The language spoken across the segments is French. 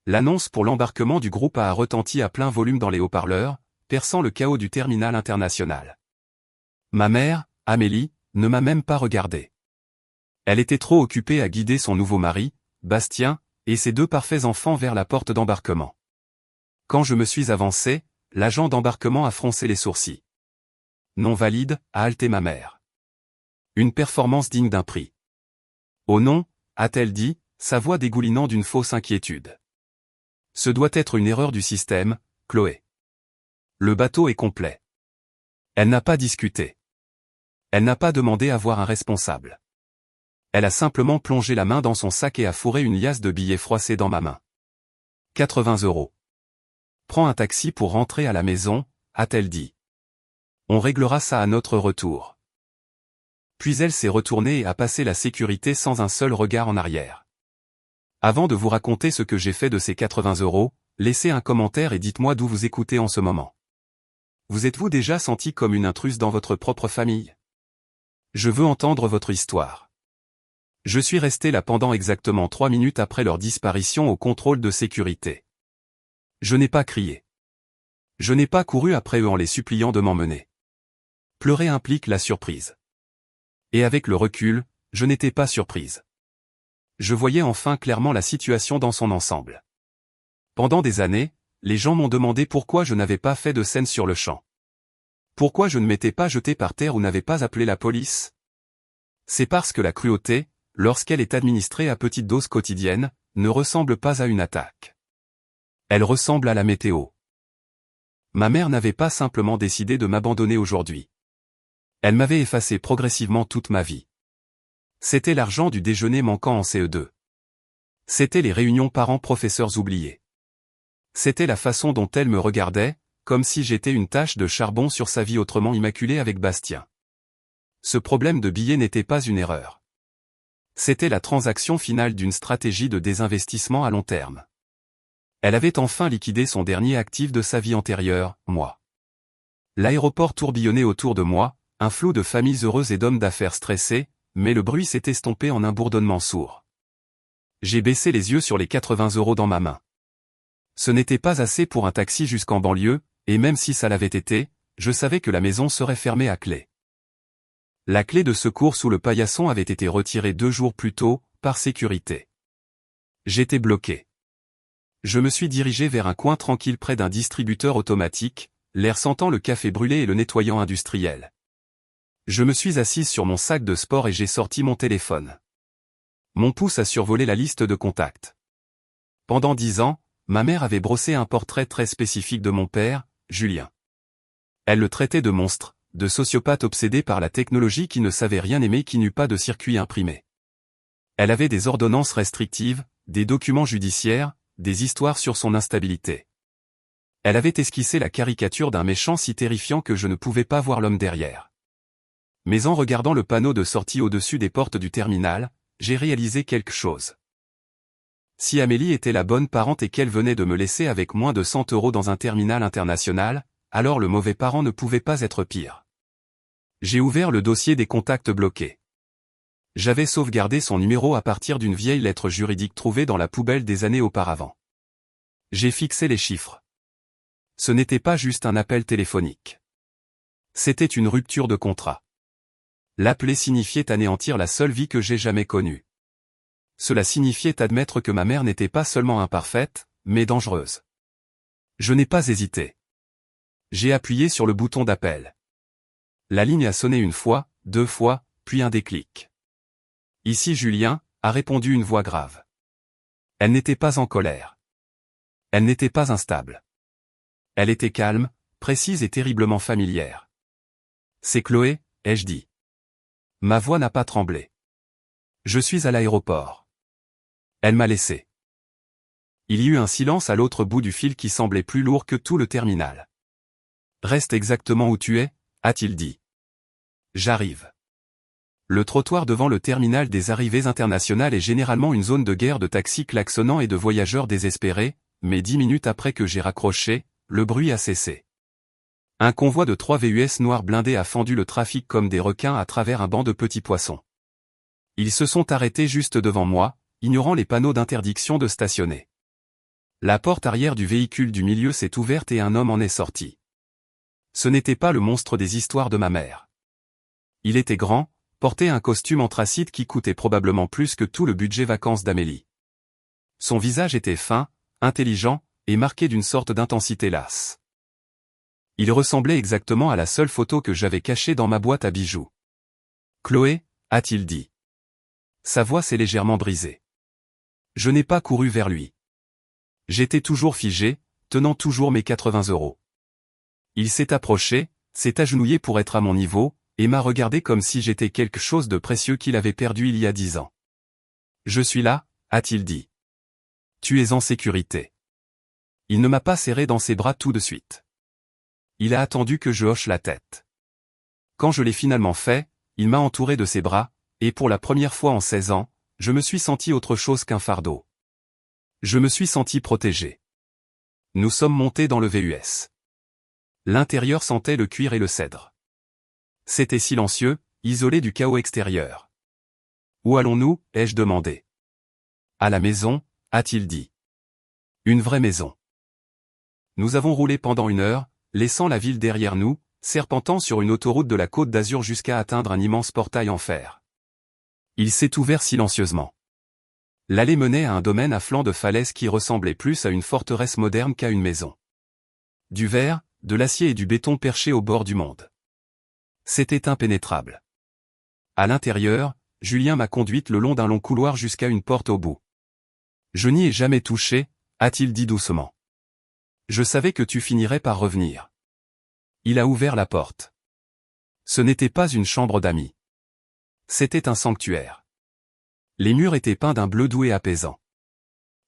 L'annonce pour l'embarquement du groupe a retenti à plein volume dans les haut-parleurs, perçant le chaos du terminal international. Ma mère, Amélie, ne m'a même pas regardé. Elle était trop occupée à guider son nouveau mari, Bastien, et ses 2 parfaits enfants vers la porte d'embarquement. Quand je me suis avancé, l'agent d'embarquement a froncé les sourcils. Non valide, a haleté ma mère. Une performance digne d'un prix. Oh non, a-t-elle dit, sa voix dégoulinant d'une fausse inquiétude. Ce doit être une erreur du système, Chloé. Le bateau est complet. Elle n'a pas discuté. Elle n'a pas demandé à voir un responsable. Elle a simplement plongé la main dans son sac et a fourré une liasse de billets froissés dans ma main. 80 €. Prends un taxi pour rentrer à la maison, a-t-elle dit. On réglera ça à notre retour. Puis elle s'est retournée et a passé la sécurité sans un seul regard en arrière. Avant de vous raconter ce que j'ai fait de ces 80 €, laissez un commentaire et dites-moi d'où vous écoutez en ce moment. Vous êtes-vous déjà senti comme une intruse dans votre propre famille? Je veux entendre votre histoire. Je suis resté là pendant exactement 3 minutes après leur disparition au contrôle de sécurité. Je n'ai pas crié. Je n'ai pas couru après eux en les suppliant de m'emmener. Pleurer implique la surprise. Et avec le recul, je n'étais pas surprise. Je voyais enfin clairement la situation dans son ensemble. Pendant des années, les gens m'ont demandé pourquoi je n'avais pas fait de scène sur le champ. Pourquoi je ne m'étais pas jeté par terre ou n'avais pas appelé la police? C'est parce que la cruauté, lorsqu'elle est administrée à petite dose quotidienne, ne ressemble pas à une attaque. Elle ressemble à la météo. Ma mère n'avait pas simplement décidé de m'abandonner aujourd'hui. Elle m'avait effacé progressivement toute ma vie. C'était l'argent du déjeuner manquant en CE2. C'était les réunions parents-professeurs oubliées. C'était la façon dont elle me regardait, comme si j'étais une tache de charbon sur sa vie autrement immaculée avec Bastien. Ce problème de billets n'était pas une erreur. C'était la transaction finale d'une stratégie de désinvestissement à long terme. Elle avait enfin liquidé son dernier actif de sa vie antérieure, moi. L'aéroport tourbillonnait autour de moi, un flot de familles heureuses et d'hommes d'affaires stressés, mais le bruit s'est estompé en un bourdonnement sourd. J'ai baissé les yeux sur les 80 € dans ma main. Ce n'était pas assez pour un taxi jusqu'en banlieue, et même si ça l'avait été, je savais que la maison serait fermée à clé. La clé de secours sous le paillasson avait été retirée 2 jours plus tôt, par sécurité. J'étais bloqué. Je me suis dirigé vers un coin tranquille près d'un distributeur automatique, l'air sentant le café brûlé et le nettoyant industriel. Je me suis assise sur mon sac de sport et j'ai sorti mon téléphone. Mon pouce a survolé la liste de contacts. Pendant 10 ans, ma mère avait brossé un portrait très spécifique de mon père, Julien. Elle le traitait de monstre, de sociopathe obsédé par la technologie qui ne savait rien aimer qui n'eût pas de circuit imprimé. Elle avait des ordonnances restrictives, des documents judiciaires, des histoires sur son instabilité. Elle avait esquissé la caricature d'un méchant si terrifiant que je ne pouvais pas voir l'homme derrière. Mais en regardant le panneau de sortie au-dessus des portes du terminal, j'ai réalisé quelque chose. Si Amélie était la bonne parente et qu'elle venait de me laisser avec moins de 100 € dans un terminal international, alors le mauvais parent ne pouvait pas être pire. J'ai ouvert le dossier des contacts bloqués. J'avais sauvegardé son numéro à partir d'une vieille lettre juridique trouvée dans la poubelle des années auparavant. J'ai fixé les chiffres. Ce n'était pas juste un appel téléphonique. C'était une rupture de contrat. L'appeler signifiait anéantir la seule vie que j'ai jamais connue. Cela signifiait admettre que ma mère n'était pas seulement imparfaite, mais dangereuse. Je n'ai pas hésité. J'ai appuyé sur le bouton d'appel. La ligne a sonné 1 fois, 2 fois, puis un déclic. Ici Julien, a répondu une voix grave. Elle n'était pas en colère. Elle n'était pas instable. Elle était calme, précise et terriblement familière. C'est Chloé, ai-je dit. Ma voix n'a pas tremblé. Je suis à l'aéroport. Elle m'a laissé. Il y eut un silence à l'autre bout du fil qui semblait plus lourd que tout le terminal. Reste exactement où tu es, a-t-il dit. J'arrive. Le trottoir devant le terminal des arrivées internationales est généralement une zone de guerre de taxis klaxonnants et de voyageurs désespérés, mais 10 minutes après que j'ai raccroché, le bruit a cessé. Un convoi de 3 VUS noirs blindés a fendu le trafic comme des requins à travers un banc de petits poissons. Ils se sont arrêtés juste devant moi, ignorant les panneaux d'interdiction de stationner. La porte arrière du véhicule du milieu s'est ouverte et un homme en est sorti. Ce n'était pas le monstre des histoires de ma mère. Il était grand, portait un costume anthracite qui coûtait probablement plus que tout le budget vacances d'Amélie. Son visage était fin, intelligent, et marqué d'une sorte d'intensité lasse. Il ressemblait exactement à la seule photo que j'avais cachée dans ma boîte à bijoux. « Chloé » a-t-il dit. Sa voix s'est légèrement brisée. Je n'ai pas couru vers lui. J'étais toujours figé, tenant toujours mes 80 €. Il s'est approché, s'est agenouillé pour être à mon niveau, et m'a regardé comme si j'étais quelque chose de précieux qu'il avait perdu il y a 10 ans. « Je suis là » a-t-il dit. « Tu es en sécurité. » Il ne m'a pas serré dans ses bras tout de suite. Il a attendu que je hoche la tête. Quand je l'ai finalement fait, il m'a entouré de ses bras, et pour la première fois en 16 ans, je me suis senti autre chose qu'un fardeau. Je me suis senti protégé. Nous sommes montés dans le VUS. L'intérieur sentait le cuir et le cèdre. C'était silencieux, isolé du chaos extérieur. « Où allons-nous » ai-je demandé. « À la maison » a-t-il dit. « Une vraie maison. » Nous avons roulé pendant 1 heure, laissant la ville derrière nous, serpentant sur une autoroute de la Côte d'Azur jusqu'à atteindre un immense portail en fer. Il s'est ouvert silencieusement. L'allée menait à un domaine à flanc de falaise qui ressemblait plus à une forteresse moderne qu'à une maison. Du verre, de l'acier et du béton perchés au bord du monde. C'était impénétrable. À l'intérieur, Julien m'a conduite le long d'un long couloir jusqu'à une porte au bout. « Je n'y ai jamais touché » a-t-il dit doucement. « Je savais que tu finirais par revenir. » Il a ouvert la porte. Ce n'était pas une chambre d'amis. C'était un sanctuaire. Les murs étaient peints d'un bleu doux et apaisant.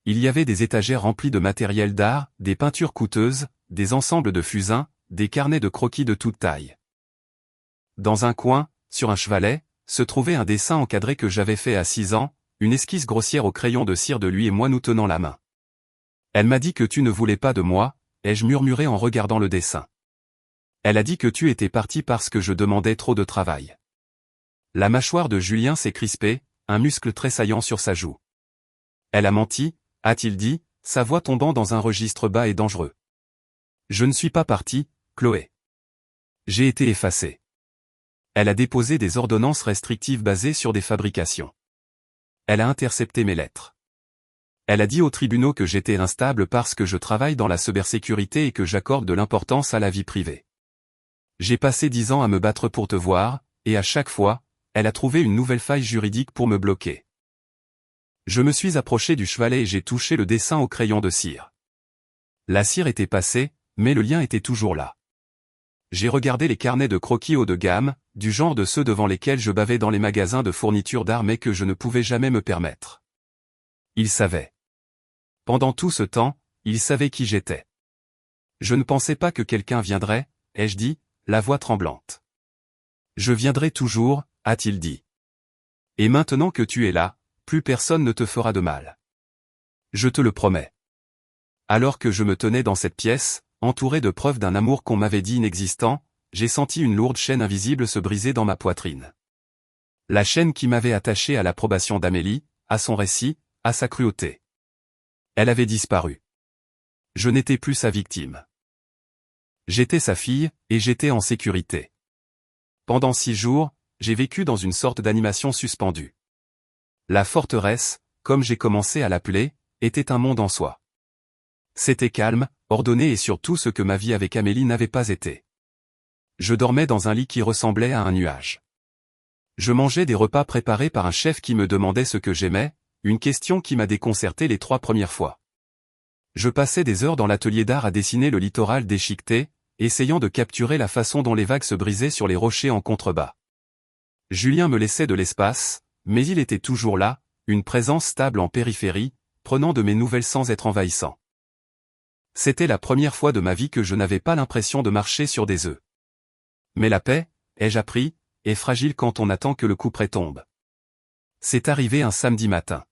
Il y avait des étagères remplies de matériel d'art, des peintures coûteuses, des ensembles de fusains, des carnets de croquis de toute taille. Dans un coin, sur un chevalet, se trouvait un dessin encadré que j'avais fait à 6 ans, une esquisse grossière au crayon de cire de lui et moi nous tenant la main. Elle m'a dit que tu ne voulais pas de moi, ai-je murmuré en regardant le dessin. Elle a dit que tu étais parti parce que je demandais trop de travail. La mâchoire de Julien s'est crispée, un muscle tressaillant sur sa joue. Elle a menti, a-t-il dit, sa voix tombant dans un registre bas et dangereux. Je ne suis pas parti, Chloé. J'ai été effacé. Elle a déposé des ordonnances restrictives basées sur des fabrications. Elle a intercepté mes lettres. Elle a dit aux tribunaux que j'étais instable parce que je travaille dans la cybersécurité et que j'accorde de l'importance à la vie privée. J'ai passé 10 ans à me battre pour te voir, et à chaque fois, elle a trouvé une nouvelle faille juridique pour me bloquer. Je me suis approché du chevalet et j'ai touché le dessin au crayon de cire. La cire était passée, mais le lien était toujours là. J'ai regardé les carnets de croquis haut de gamme, du genre de ceux devant lesquels je bavais dans les magasins de fournitures d'art mais que je ne pouvais jamais me permettre. Il savait. Pendant tout ce temps, il savait qui j'étais. Je ne pensais pas que quelqu'un viendrait, ai-je dit, la voix tremblante. Je viendrai toujours, a-t-il dit. Et maintenant que tu es là, plus personne ne te fera de mal. Je te le promets. Alors que je me tenais dans cette pièce, entouré de preuves d'un amour qu'on m'avait dit inexistant, j'ai senti une lourde chaîne invisible se briser dans ma poitrine. La chaîne qui m'avait attaché à l'approbation d'Amélie, à son récit, à sa cruauté. Elle avait disparu. Je n'étais plus sa victime. J'étais sa fille, et j'étais en sécurité. Pendant 6 jours, j'ai vécu dans une sorte d'animation suspendue. La forteresse, comme j'ai commencé à l'appeler, était un monde en soi. C'était calme, ordonné et surtout ce que ma vie avec Amélie n'avait pas été. Je dormais dans un lit qui ressemblait à un nuage. Je mangeais des repas préparés par un chef qui me demandait ce que j'aimais, une question qui m'a déconcerté les 3 premières fois. Je passais des heures dans l'atelier d'art à dessiner le littoral déchiqueté, essayant de capturer la façon dont les vagues se brisaient sur les rochers en contrebas. Julien me laissait de l'espace, mais il était toujours là, une présence stable en périphérie, prenant de mes nouvelles sans être envahissant. C'était la première fois de ma vie que je n'avais pas l'impression de marcher sur des œufs. Mais la paix, ai-je appris, est fragile quand on attend que le couperet tombe. C'est arrivé un samedi matin.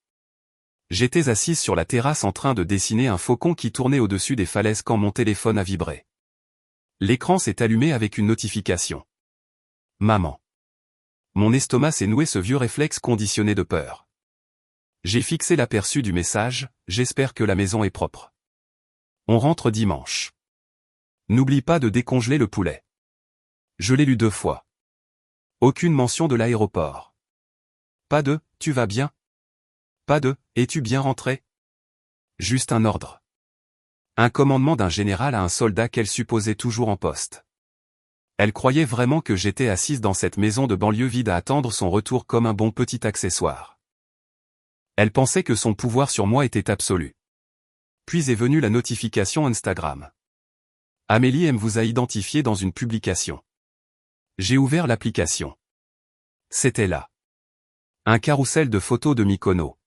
J'étais assise sur la terrasse en train de dessiner un faucon qui tournait au-dessus des falaises quand mon téléphone a vibré. L'écran s'est allumé avec une notification. Maman. Mon estomac s'est noué ce vieux réflexe conditionné de peur. J'ai fixé l'aperçu du message, j'espère que la maison est propre. On rentre dimanche. N'oublie pas de décongeler le poulet. Je l'ai lu 2 fois. Aucune mention de l'aéroport. Pas de « tu vas bien ?» Pas de « es-tu bien rentré ?» Juste un ordre. Un commandement d'un général à un soldat qu'elle supposait toujours en poste. Elle croyait vraiment que j'étais assise dans cette maison de banlieue vide à attendre son retour comme un bon petit accessoire. Elle pensait que son pouvoir sur moi était absolu. Puis est venue la notification Instagram. Amélie M vous a identifié dans une publication. J'ai ouvert l'application. C'était là. Un carrousel de photos de Mykonos.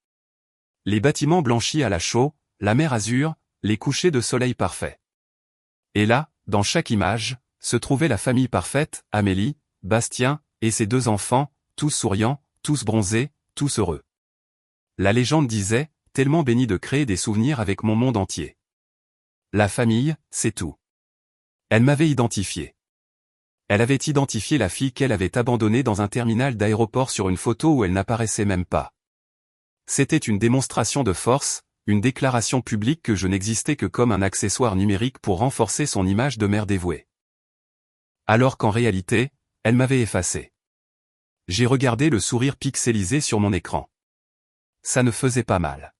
Les bâtiments blanchis à la chaux, la mer azur, les couchers de soleil parfaits. Et là, dans chaque image, se trouvait la famille parfaite, Amélie, Bastien, et ses 2 enfants, tous souriants, tous bronzés, tous heureux. La légende disait, tellement béni de créer des souvenirs avec mon monde entier. La famille, c'est tout. Elle m'avait identifié. Elle avait identifié la fille qu'elle avait abandonnée dans un terminal d'aéroport sur une photo où elle n'apparaissait même pas. C'était une démonstration de force, une déclaration publique que je n'existais que comme un accessoire numérique pour renforcer son image de mère dévouée. Alors qu'en réalité, elle m'avait effacé. J'ai regardé le sourire pixelisé sur mon écran. Ça ne faisait pas mal.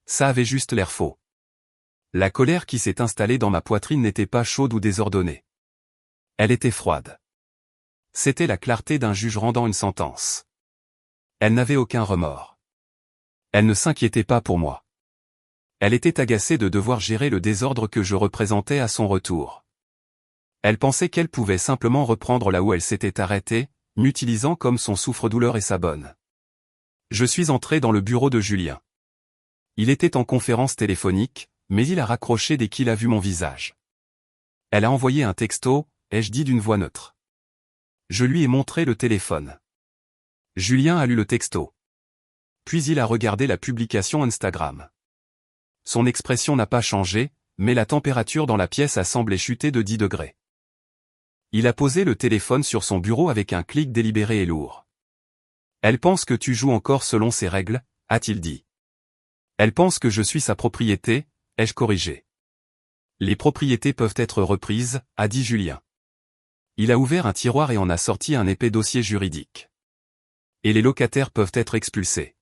Ça avait juste l'air faux. La colère qui s'est installée dans ma poitrine n'était pas chaude ou désordonnée. Elle était froide. C'était la clarté d'un juge rendant une sentence. Elle n'avait aucun remords. Elle ne s'inquiétait pas pour moi. Elle était agacée de devoir gérer le désordre que je représentais à son retour. Elle pensait qu'elle pouvait simplement reprendre là où elle s'était arrêtée, m'utilisant comme son souffre-douleur et sa bonne. Je suis entré dans le bureau de Julien. Il était en conférence téléphonique, mais il a raccroché dès qu'il a vu mon visage. Elle a envoyé un texto, ai-je dit d'une voix neutre. Je lui ai montré le téléphone. Julien a lu le texto. Puis il a regardé la publication Instagram. Son expression n'a pas changé, mais la température dans la pièce a semblé chuter de 10 degrés. Il a posé le téléphone sur son bureau avec un clic délibéré et lourd. Elle pense que tu joues encore selon ses règles, a-t-il dit. Elle pense que je suis sa propriété, ai-je corrigé. Les propriétés peuvent être reprises, a dit Julien. Il a ouvert un tiroir et en a sorti un épais dossier juridique. Et les locataires peuvent être expulsés.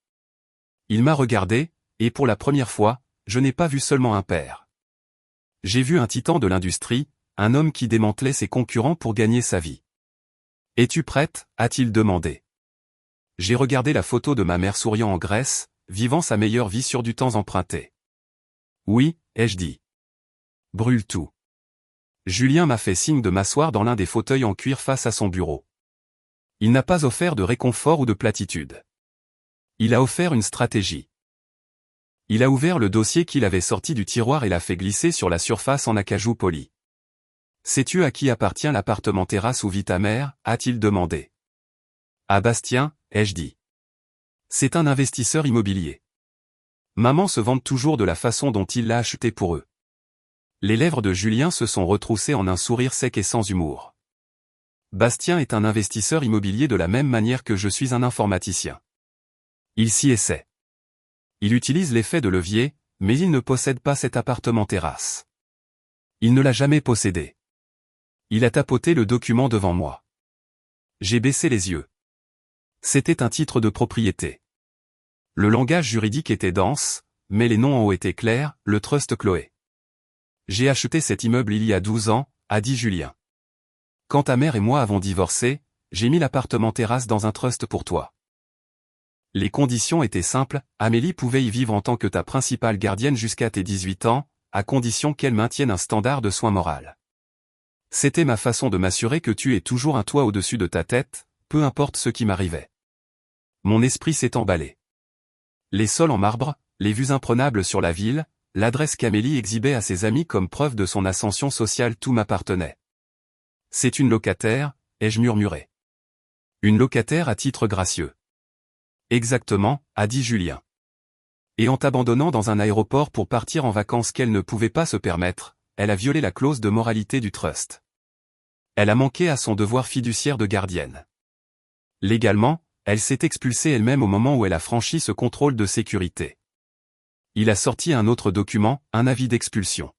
Il m'a regardé, et pour la première fois, je n'ai pas vu seulement un père. J'ai vu un titan de l'industrie, un homme qui démantelait ses concurrents pour gagner sa vie. « Es-tu prête ?» a-t-il demandé. J'ai regardé la photo de ma mère souriant en Grèce, vivant sa meilleure vie sur du temps emprunté. « Oui », ai-je dit. « Brûle tout. » Julien m'a fait signe de m'asseoir dans l'un des fauteuils en cuir face à son bureau. Il n'a pas offert de réconfort ou de platitude. Il a offert une stratégie. Il a ouvert le dossier qu'il avait sorti du tiroir et l'a fait glisser sur la surface en acajou poli. « Sais-tu à qui appartient l'appartement terrasse où vit ta mère ?» a-t-il demandé. « À Bastien », ai-je dit. « C'est un investisseur immobilier. Maman se vante toujours de la façon dont il l'a acheté pour eux. » Les lèvres de Julien se sont retroussées en un sourire sec et sans humour. Bastien est un investisseur immobilier de la même manière que je suis un informaticien. Il s'y essaie. Il utilise l'effet de levier, mais il ne possède pas cet appartement terrasse. Il ne l'a jamais possédé. Il a tapoté le document devant moi. J'ai baissé les yeux. C'était un titre de propriété. Le langage juridique était dense, mais les noms en haut étaient clairs, le Trust Chloé. J'ai acheté cet immeuble il y a 12 ans, a dit Julien. Quand ta mère et moi avons divorcé, j'ai mis l'appartement terrasse dans un trust pour toi. Les conditions étaient simples, Amélie pouvait y vivre en tant que ta principale gardienne jusqu'à tes 18 ans, à condition qu'elle maintienne un standard de soins moral. C'était ma façon de m'assurer que tu aies toujours un toit au-dessus de ta tête, peu importe ce qui m'arrivait. Mon esprit s'est emballé. Les sols en marbre, les vues imprenables sur la ville, l'adresse qu'Amélie exhibait à ses amis comme preuve de son ascension sociale, tout m'appartenait. C'est une locataire, ai-je murmuré. Une locataire à titre gracieux. Exactement, a dit Julien. Et en t'abandonnant dans un aéroport pour partir en vacances qu'elle ne pouvait pas se permettre, elle a violé la clause de moralité du trust. Elle a manqué à son devoir fiduciaire de gardienne. Légalement, elle s'est expulsée elle-même au moment où elle a franchi ce contrôle de sécurité. Il a sorti un autre document, un avis d'expulsion.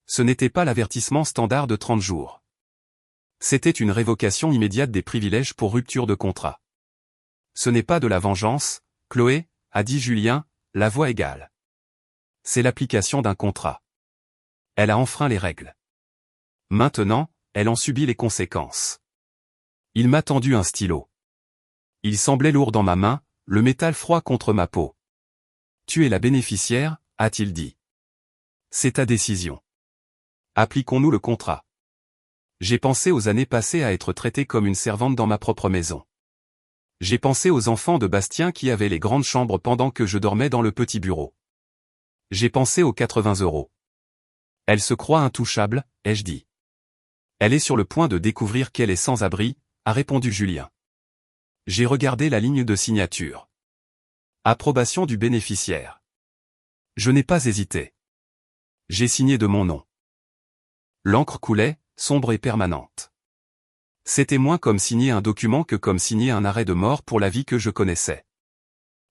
Ce n'était pas l'avertissement standard de 30 jours. C'était une révocation immédiate des privilèges pour rupture de contrat. Ce n'est pas de la vengeance, Chloé, a dit Julien, la voix égale. C'est l'application d'un contrat. Elle a enfreint les règles. Maintenant, elle en subit les conséquences. Il m'a tendu un stylo. Il semblait lourd dans ma main, le métal froid contre ma peau. Tu es la bénéficiaire, a-t-il dit. C'est ta décision. Appliquons-nous le contrat. J'ai pensé aux années passées à être traitée comme une servante dans ma propre maison. J'ai pensé aux enfants de Bastien qui avaient les grandes chambres pendant que je dormais dans le petit bureau. J'ai pensé aux 80 €. Elle se croit intouchable, ai-je dit. Elle est sur le point de découvrir qu'elle est sans abri, a répondu Julien. J'ai regardé la ligne de signature. Approbation du bénéficiaire. Je n'ai pas hésité. J'ai signé de mon nom. L'encre coulait, sombre et permanente. C'était moins comme signer un document que comme signer un arrêt de mort pour la vie que je connaissais.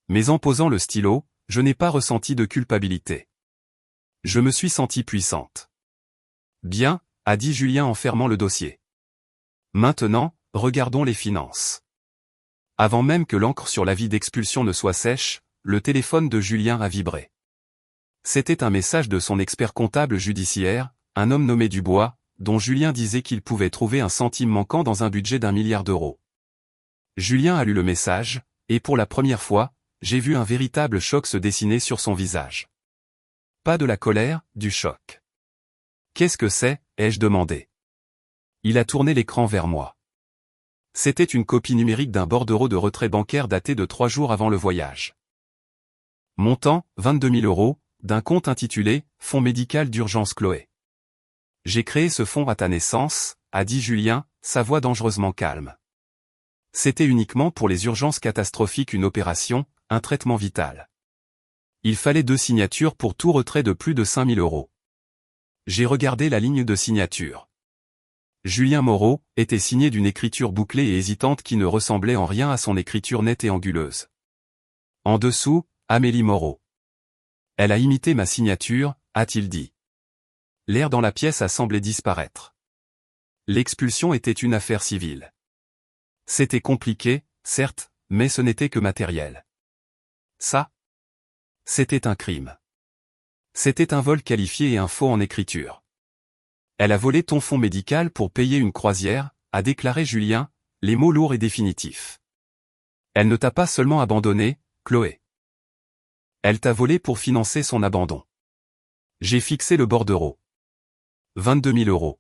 Mais en posant le stylo, je n'ai pas ressenti de culpabilité. Je me suis sentie puissante. Bien, a dit Julien en fermant le dossier. Maintenant, regardons les finances. Avant même que l'encre sur l'avis d'expulsion ne soit sèche, le téléphone de Julien a vibré. C'était un message de son expert comptable judiciaire, un homme nommé Dubois, dont Julien disait qu'il pouvait trouver un centime manquant dans un budget d'1 milliard d'euros. Julien a lu le message, et pour la première fois, j'ai vu un véritable choc se dessiner sur son visage. Pas de la colère, du choc. Qu'est-ce que c'est, ai-je demandé. Il a tourné l'écran vers moi. C'était une copie numérique d'un bordereau de retrait bancaire daté de 3 jours avant le voyage. Montant, 22 000 €, d'un compte intitulé « Fonds médical d'urgence Chloé ». J'ai créé ce fonds à ta naissance, a dit Julien, sa voix dangereusement calme. C'était uniquement pour les urgences catastrophiques, une opération, un traitement vital. Il fallait 2 signatures pour tout retrait de plus de 5 000 €. J'ai regardé la ligne de signature. Julien Moreau était signé d'une écriture bouclée et hésitante qui ne ressemblait en rien à son écriture nette et anguleuse. En dessous, Amélie Moreau. Elle a imité ma signature, a-t-il dit. L'air dans la pièce a semblé disparaître. L'expulsion était une affaire civile. C'était compliqué, certes, mais ce n'était que matériel. Ça, c'était un crime. C'était un vol qualifié et un faux en écriture. Elle a volé ton fonds médical pour payer une croisière, a déclaré Julien, les mots lourds et définitifs. Elle ne t'a pas seulement abandonné, Chloé. Elle t'a volé pour financer son abandon. J'ai fixé le bordereau. 22 000 €.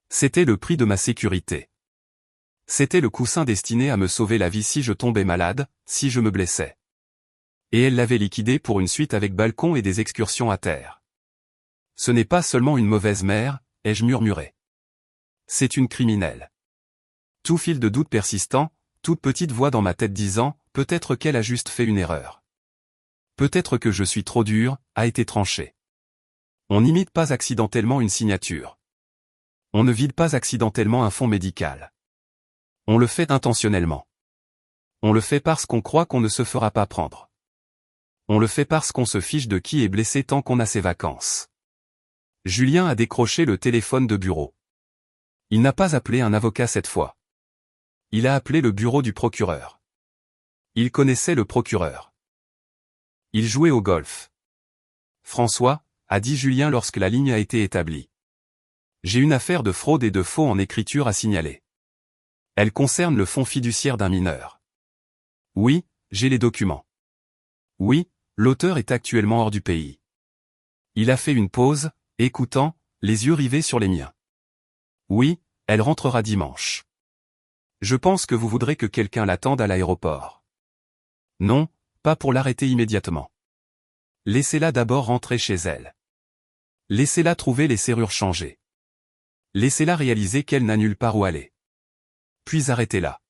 C'était le prix de ma sécurité. C'était le coussin destiné à me sauver la vie si je tombais malade, si je me blessais. Et elle l'avait liquidé pour une suite avec balcon et des excursions à terre. Ce n'est pas seulement une mauvaise mère, ai-je murmuré. C'est une criminelle. Tout fil de doute persistant, toute petite voix dans ma tête disant, peut-être qu'elle a juste fait une erreur. Peut-être que je suis trop dur, a été tranché. On n'imite pas accidentellement une signature. On ne vide pas accidentellement un fonds médical. On le fait intentionnellement. On le fait parce qu'on croit qu'on ne se fera pas prendre. On le fait parce qu'on se fiche de qui est blessé tant qu'on a ses vacances. Julien a décroché le téléphone de bureau. Il n'a pas appelé un avocat cette fois. Il a appelé le bureau du procureur. Il connaissait le procureur. Il jouait au golf. François, a dit Julien lorsque la ligne a été établie. J'ai une affaire de fraude et de faux en écriture à signaler. Elle concerne le fonds fiduciaire d'un mineur. Oui, j'ai les documents. Oui, l'auteur est actuellement hors du pays. Il a fait une pause, écoutant, les yeux rivés sur les miens. Oui, elle rentrera dimanche. Je pense que vous voudrez que quelqu'un l'attende à l'aéroport. Non, pas pour l'arrêter immédiatement. Laissez-la d'abord rentrer chez elle. Laissez-la trouver les serrures changées. Laissez-la réaliser qu'elle n'a nulle part où aller. Puis arrêtez-la.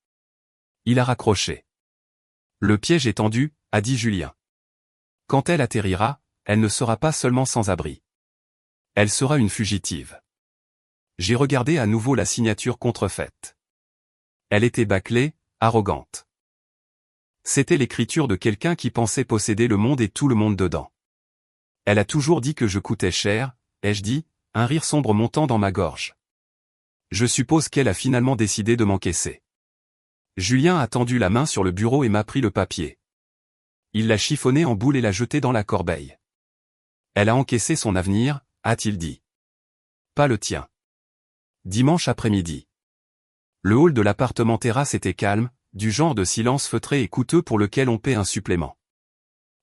Il a raccroché. Le piège est tendu, a dit Julien. Quand elle atterrira, elle ne sera pas seulement sans abri. Elle sera une fugitive. J'ai regardé à nouveau la signature contrefaite. Elle était bâclée, arrogante. C'était l'écriture de quelqu'un qui pensait posséder le monde et tout le monde dedans. Elle a toujours dit que je coûtais cher, ai-je dit, un rire sombre montant dans ma gorge. Je suppose qu'elle a finalement décidé de m'encaisser. Julien a tendu la main sur le bureau et m'a pris le papier. Il l'a chiffonné en boule et l'a jeté dans la corbeille. Elle a encaissé son avenir, a-t-il dit. Pas le tien. Dimanche après-midi. Le hall de l'appartement terrasse était calme, du genre de silence feutré et coûteux pour lequel on paie un supplément.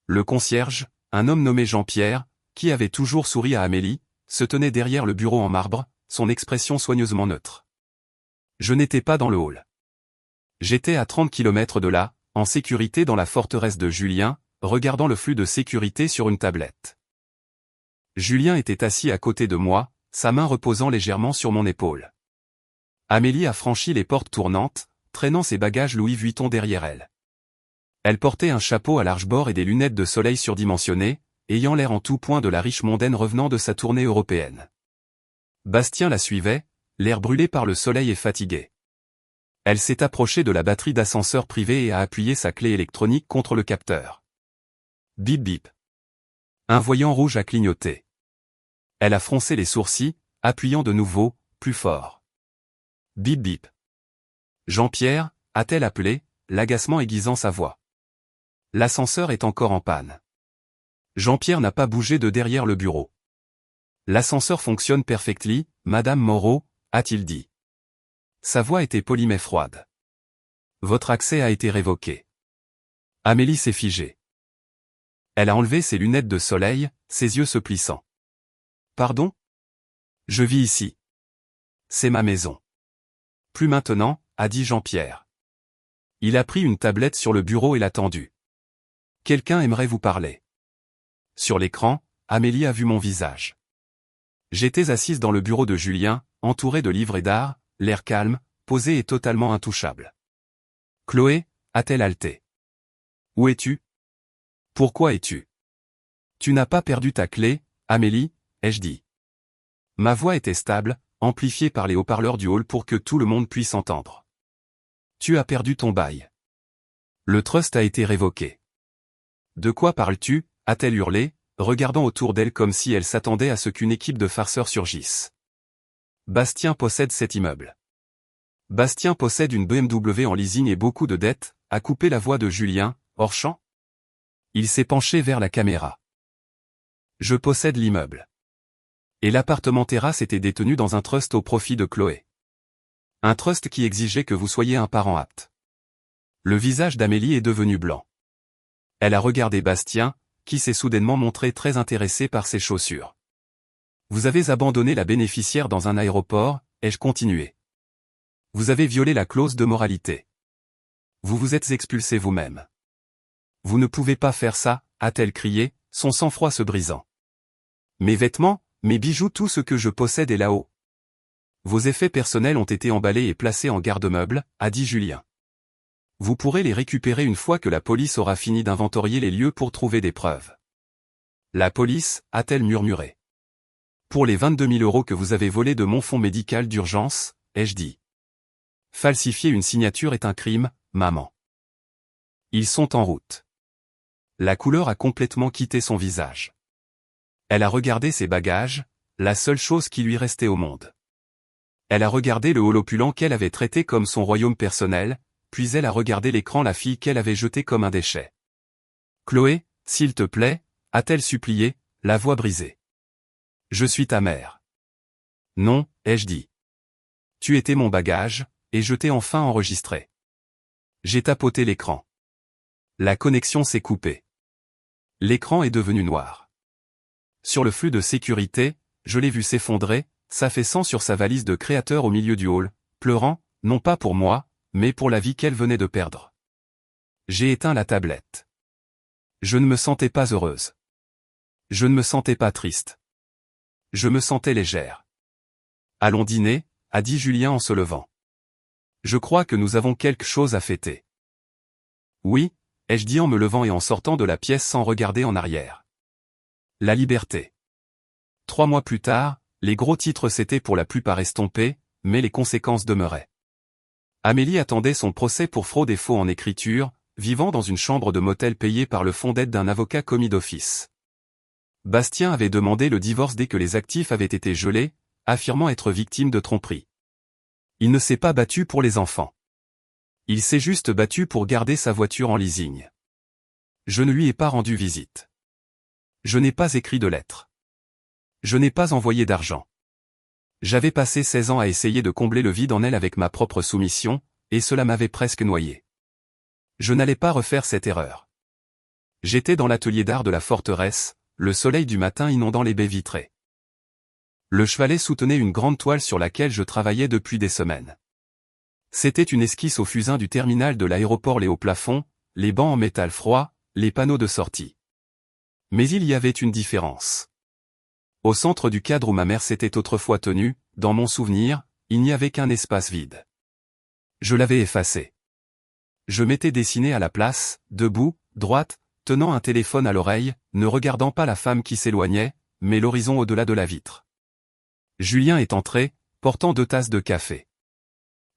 Le concierge, un homme nommé Jean-Pierre, qui avait toujours souri à Amélie, se tenait derrière le bureau en marbre, son expression soigneusement neutre. Je n'étais pas dans le hall. J'étais à 30 km de là, en sécurité dans la forteresse de Julien, regardant le flux de sécurité sur une tablette. Julien était assis à côté de moi, sa main reposant légèrement sur mon épaule. Amélie a franchi les portes tournantes, traînant ses bagages Louis Vuitton derrière elle. Elle portait un chapeau à large bord et des lunettes de soleil surdimensionnées, ayant l'air en tout point de la riche mondaine revenant de sa tournée européenne. Bastien la suivait, l'air brûlé par le soleil et fatigué. Elle s'est approchée de la batterie d'ascenseur privé et a appuyé sa clé électronique contre le capteur. Bip bip. Un voyant rouge a clignoté. Elle a froncé les sourcils, appuyant de nouveau, plus fort. Bip bip. Jean-Pierre, a-t-elle appelé, l'agacement aiguisant sa voix. L'ascenseur est encore en panne. Jean-Pierre n'a pas bougé de derrière le bureau. L'ascenseur fonctionne perfectly, Madame Moreau, a-t-il dit. Sa voix était polie mais froide. Votre accès a été révoqué. Amélie s'est figée. Elle a enlevé ses lunettes de soleil, ses yeux se plissant. Pardon? Je vis ici. C'est ma maison. Plus maintenant, a dit Jean-Pierre. Il a pris une tablette sur le bureau et l'a tendue. Quelqu'un aimerait vous parler. Sur l'écran, Amélie a vu mon visage. J'étais assise dans le bureau de Julien, entourée de livres et d'art, l'air calme, posé et totalement intouchable. Chloé, a-t-elle haleté. Où es-tu? Pourquoi es-tu? Tu n'as pas perdu ta clé, Amélie, ai-je dit. Ma voix était stable, amplifiée par les haut-parleurs du hall pour que tout le monde puisse entendre. Tu as perdu ton bail. Le trust a été révoqué. De quoi parles-tu? A-t-elle hurlé, regardant autour d'elle comme si elle s'attendait à ce qu'une équipe de farceurs surgisse. Bastien possède cet immeuble. Bastien possède une BMW en leasing et beaucoup de dettes, a coupé la voix de Julien, hors champ. Il s'est penché vers la caméra. Je possède l'immeuble. Et l'appartement terrasse était détenu dans un trust au profit de Chloé. Un trust qui exigeait que vous soyez un parent apte. Le visage d'Amélie est devenu blanc. Elle a regardé Bastien, qui s'est soudainement montré très intéressé par ses chaussures. Vous avez abandonné la bénéficiaire dans un aéroport, ai-je continué. Vous avez violé la clause de moralité. Vous vous êtes expulsé vous-même. Vous ne pouvez pas faire ça, a-t-elle crié, son sang-froid se brisant. Mes vêtements, mes bijoux, tout ce que je possède est là-haut. Vos effets personnels ont été emballés et placés en garde-meuble, a dit Julien. Vous pourrez les récupérer une fois que la police aura fini d'inventorier les lieux pour trouver des preuves. La police, a-t-elle murmuré. Pour les 22 000 € que vous avez volés de mon fonds médical d'urgence, ai-je dit. Falsifier une signature est un crime, maman. Ils sont en route. La couleur a complètement quitté son visage. Elle a regardé ses bagages, la seule chose qui lui restait au monde. Elle a regardé le hall opulent qu'elle avait traité comme son royaume personnel, puis elle a regardé l'écran la fille qu'elle avait jetée comme un déchet. Chloé, s'il te plaît, a-t-elle supplié, la voix brisée. Je suis ta mère. Non, ai-je dit. Tu étais mon bagage, et je t'ai enfin enregistré. J'ai tapoté l'écran. La connexion s'est coupée. L'écran est devenu noir. Sur le flux de sécurité, je l'ai vu s'effondrer, s'affaissant sur sa valise de créateur au milieu du hall, pleurant, non pas pour moi, mais pour la vie qu'elle venait de perdre. J'ai éteint la tablette. Je ne me sentais pas heureuse. Je ne me sentais pas triste. Je me sentais légère. Allons dîner, a dit Julien en se levant. Je crois que nous avons quelque chose à fêter. Oui, ai-je dit en me levant et en sortant de la pièce sans regarder en arrière. La liberté. 3 mois plus tard, les gros titres s'étaient pour la plupart estompés, mais les conséquences demeuraient. Amélie attendait son procès pour fraude et faux en écriture, vivant dans une chambre de motel payée par le fonds d'aide d'un avocat commis d'office. Bastien avait demandé le divorce dès que les actifs avaient été gelés, affirmant être victime de tromperie. Il ne s'est pas battu pour les enfants. Il s'est juste battu pour garder sa voiture en leasing. Je ne lui ai pas rendu visite. Je n'ai pas écrit de lettre. Je n'ai pas envoyé d'argent. J'avais passé 16 ans à essayer de combler le vide en elle avec ma propre soumission, et cela m'avait presque noyé. Je n'allais pas refaire cette erreur. J'étais dans l'atelier d'art de la forteresse, le soleil du matin inondant les baies vitrées. Le chevalet soutenait une grande toile sur laquelle je travaillais depuis des semaines. C'était une esquisse au fusain du terminal de l'aéroport, les hauts plafonds, les bancs en métal froid, les panneaux de sortie. Mais il y avait une différence. Au centre du cadre où ma mère s'était autrefois tenue, dans mon souvenir, il n'y avait qu'un espace vide. Je l'avais effacé. Je m'étais dessiné à la place, debout, droite, tenant un téléphone à l'oreille, ne regardant pas la femme qui s'éloignait, mais l'horizon au-delà de la vitre. Julien est entré, portant 2 tasses de café.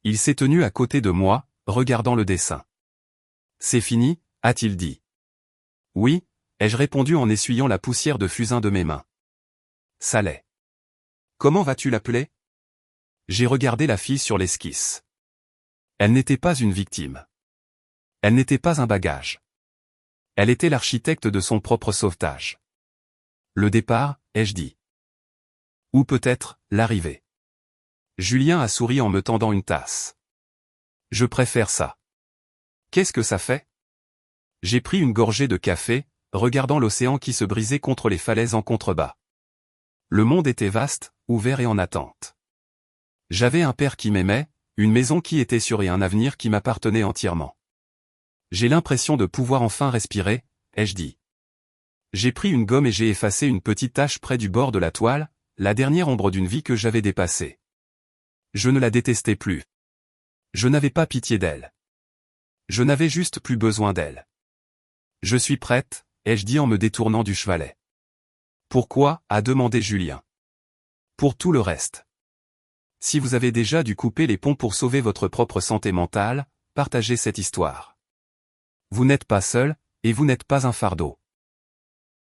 Il s'est tenu à côté de moi, regardant le dessin. « C'est fini ?» a-t-il dit. « Oui », ai-je répondu en essuyant la poussière de fusain de mes mains. « Ça l'est. »« Comment vas-tu l'appeler ?» J'ai regardé la fille sur l'esquisse. Elle n'était pas une victime. Elle n'était pas un bagage. Elle était l'architecte de son propre sauvetage. Le départ, ai-je dit. Ou peut-être, l'arrivée. Julien a souri en me tendant une tasse. Je préfère ça. Qu'est-ce que ça fait? J'ai pris une gorgée de café, regardant l'océan qui se brisait contre les falaises en contrebas. Le monde était vaste, ouvert et en attente. J'avais un père qui m'aimait, une maison qui était sûre et un avenir qui m'appartenait entièrement. J'ai l'impression de pouvoir enfin respirer, ai-je dit. J'ai pris une gomme et j'ai effacé une petite tache près du bord de la toile, la dernière ombre d'une vie que j'avais dépassée. Je ne la détestais plus. Je n'avais pas pitié d'elle. Je n'avais juste plus besoin d'elle. Je suis prête, ai-je dit en me détournant du chevalet. Pourquoi, a demandé Julien. Pour tout le reste. Si vous avez déjà dû couper les ponts pour sauver votre propre santé mentale, partagez cette histoire. Vous n'êtes pas seul, et vous n'êtes pas un fardeau.